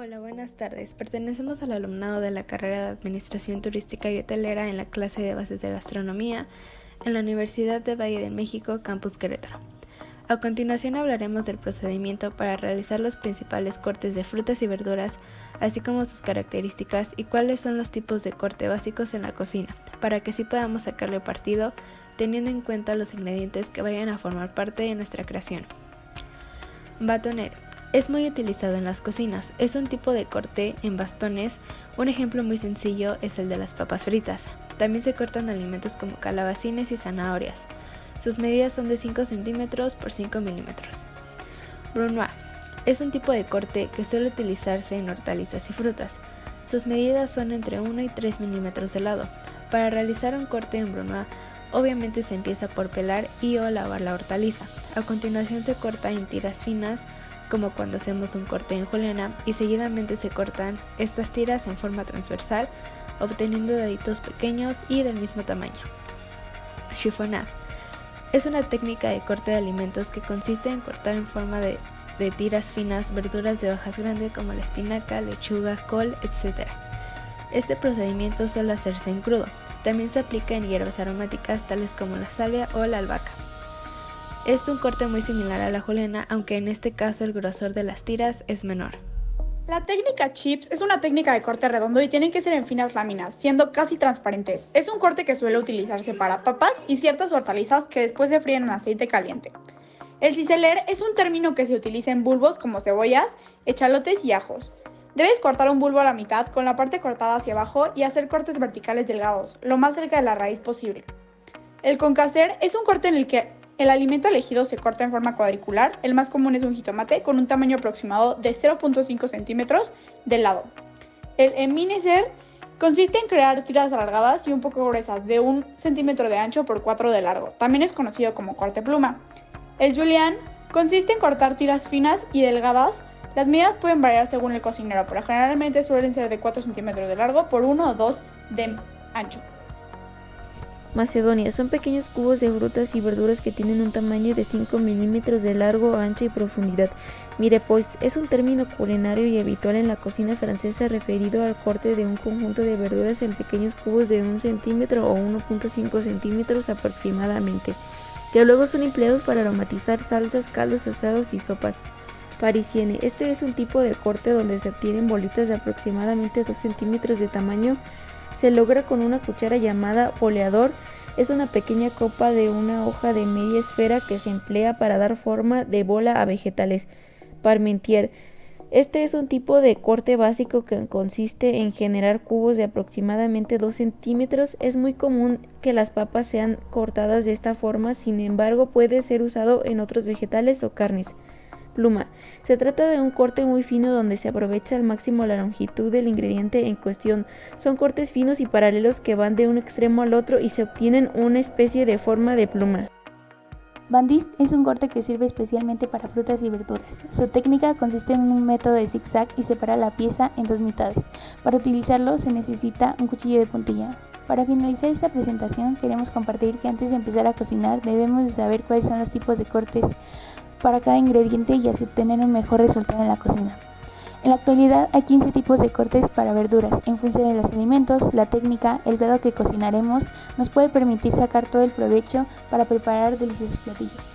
Hola, buenas tardes. Pertenecemos al alumnado de la carrera de Administración Turística y Hotelera en la clase de Bases de Gastronomía en la Universidad de Valle de México, Campus Querétaro. A continuación hablaremos del procedimiento para realizar los principales cortes de frutas y verduras, así como sus características y cuáles son los tipos de corte básicos en la cocina, para que así podamos sacarle partido teniendo en cuenta los ingredientes que vayan a formar parte de nuestra creación. Bâtonnet. Es muy utilizado en las cocinas, es un tipo de corte en bastones. Un ejemplo muy sencillo es el de las papas fritas. También se cortan alimentos como calabacines y zanahorias. Sus medidas son de 5 centímetros por 5 milímetros. Brunoise es un tipo de corte que suele utilizarse en hortalizas y frutas. Sus medidas son entre 1 y 3 milímetros de lado. Para realizar un corte en brunoise, obviamente se empieza por pelar y o lavar la hortaliza. A continuación se corta en tiras finas, como cuando hacemos un corte en juliana, y seguidamente se cortan estas tiras en forma transversal, obteniendo daditos pequeños y del mismo tamaño. Chiffonade es una técnica de corte de alimentos que consiste en cortar en forma de tiras finas verduras de hojas grandes como la espinaca, lechuga, col, etc. Este procedimiento suele hacerse en crudo. También se aplica en hierbas aromáticas tales como la salvia o la albahaca. Es un corte muy similar a la juliana, aunque en este caso el grosor de las tiras es menor. La técnica chips es una técnica de corte redondo y tienen que ser en finas láminas, siendo casi transparentes. Es un corte que suele utilizarse para papas y ciertas hortalizas que después se fríen en aceite caliente. El ciseler es un término que se utiliza en bulbos como cebollas, echalotes y ajos. Debes cortar un bulbo a la mitad con la parte cortada hacia abajo y hacer cortes verticales delgados, lo más cerca de la raíz posible. El concaser es un corte en el que el alimento elegido se corta en forma cuadricular. El más común es un jitomate con un tamaño aproximado de 0.5 centímetros de lado. El eminecer consiste en crear tiras alargadas y un poco gruesas de 1 centímetro de ancho por 4 de largo. También es conocido como corte pluma. El julienne consiste en cortar tiras finas y delgadas. Las medidas pueden variar según el cocinero, pero generalmente suelen ser de 4 centímetros de largo por 1 o 2 de ancho. Macedonia son pequeños cubos de frutas y verduras que tienen un tamaño de 5 milímetros de largo, ancho y profundidad. Mirepoix es un término culinario y habitual en la cocina francesa referido al corte de un conjunto de verduras en pequeños cubos de 1 centímetro o 1.5 centímetros aproximadamente, que luego son empleados para aromatizar salsas, caldos asados y sopas. Parisienne. Este es un tipo de corte donde se obtienen bolitas de aproximadamente 2 centímetros de tamaño. Se logra con una cuchara llamada boleador. Es una pequeña copa de una hoja de media esfera que se emplea para dar forma de bola a vegetales. Parmentier. Este es un tipo de corte básico que consiste en generar cubos de aproximadamente 2 centímetros. Es muy común que las papas sean cortadas de esta forma, sin embargo puede ser usado en otros vegetales o carnes. Pluma. Se trata de un corte muy fino donde se aprovecha al máximo la longitud del ingrediente en cuestión. Son cortes finos y paralelos que van de un extremo al otro y se obtienen una especie de forma de pluma. Bandist es un corte que sirve especialmente para frutas y verduras. Su técnica consiste en un método de zigzag y separa la pieza en 2 mitades. Para utilizarlo se necesita un cuchillo de puntilla. Para finalizar esta presentación queremos compartir que antes de empezar a cocinar debemos de saber cuáles son los tipos de cortes para cada ingrediente y así obtener un mejor resultado en la cocina. En la actualidad hay 15 tipos de cortes para verduras. En función de los alimentos, la técnica, el grado que cocinaremos, nos puede permitir sacar todo el provecho para preparar deliciosos platillos.